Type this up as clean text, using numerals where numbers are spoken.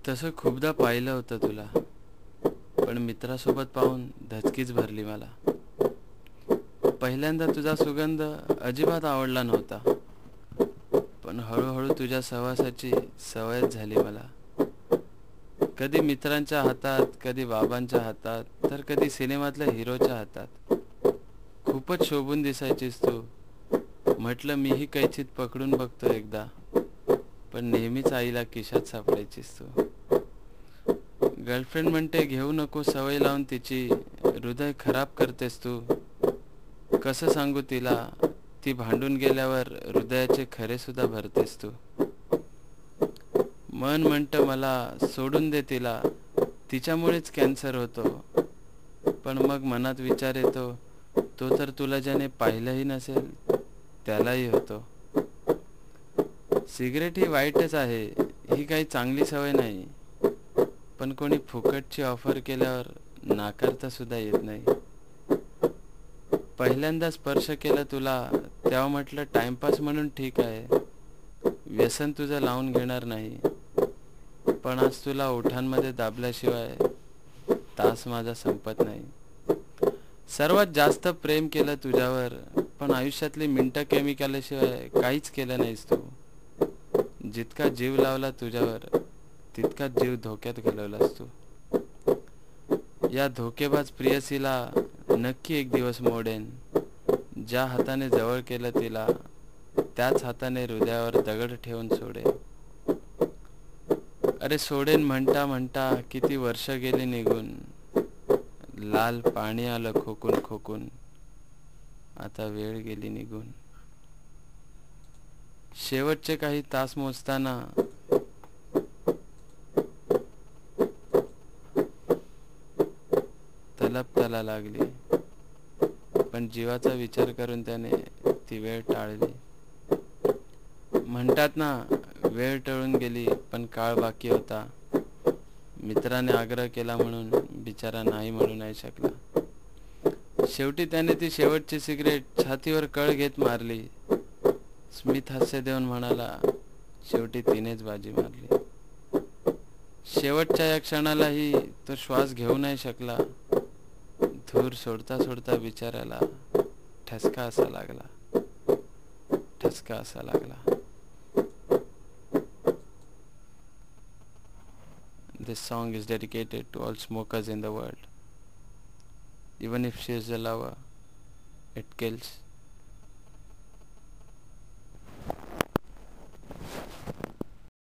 तसं खूपदा पाहिलं होतं तुला, पण मित्रासोबत पाहून धचकीच भरली मला. पहिल्यांदा तुझा सुगंध अजिबात आवडला नव्हता, पण हळूहळू तुझ्या सहवासाची सवयच झाली मला. कधी मित्रांच्या हातात, कधी बाबांच्या हातात, तर कधी सिनेमातल्या हिरोच्या हातात. खूपच शोभून दिसायचीस तू. म्हटलं मीही कैचित पकडून बघतो एकदा, पण नेहमीच आईला खिशात सापडायचीस तू. गर्लफ्रेंड म्हणते घेऊ नको सवय लावून तिची, हृदय खराब करतेस तू. कसं सांगू तिला, ती भांडून गेल्यावर हृदयाचे खरे सुद्धा भरतेस तू. मन म्हणतं मला सोडून दे तिला, तिच्यामुळेच कॅन्सर होतो. पण मग मनात विचार येतो, तो तर तुला ज्याने पाहिलंही नसेल त्यालाही होतो. सिगरेट ही वाईटच आहे, ही काही चांगली सवय नाही. पण कोणी फुकटची ऑफर केल्यावर नाकारता सुद्धा येत नाही. पहिल्यांदा स्पर्श केला तुला तेव्हा म्हटलं टाइमपास म्हणून ठीक आहे, व्यसन तुझं लावून घेणार नाही. पण आज तुला ओठांमध्ये दाबल्याशिवाय तास माझा संपत नाही. सर्वात जास्त प्रेम केलं तुझ्यावर, पण आयुष्यातली मिनटं कमी केल्याशिवाय काहीच केलं नाहीस तू. जितका जीव लावला तुझ्यावर, तितकाच जीव धोक्यात घालवलास तू. या धोकेबाज प्रियसीला नक्की एक दिवस मोडेन. ज्या हाताने जवळ केलं तिला, त्याच हाताने हृदयावर दगड ठेवून सोडेन. अरे सोडेन म्हणता म्हणता किती वर्ष गेली निघून. लाल पाणी आलं खोकून खोकून, आता वेळ गेली निघून. शेवटचे काही तास मोजताना तलप लागली, पण जीवाचा विचार करून त्याने ती वेळ टाळली. म्हणतात ना, वेळ टळून गेली पण काळ बाकी होता. मित्राने आग्रह केला म्हणून बिचारा नाही म्हणू नाही शकला. शेवटी त्याने ती शेवटची सिगरेट छातीवर कळ घेत मारली. स्मित हास्य देऊन म्हणाला, शेवटी तिनेच बाजी मारली. शेवटच्या या क्षणालाही तो श्वास घेऊ नाही शकला. धूर सोडता सोडता बिचाऱ्याला ठसका असा लागला, ठसका असा लागला. This song is dedicated to all smokers in the world. Even if she is a lover, it kills.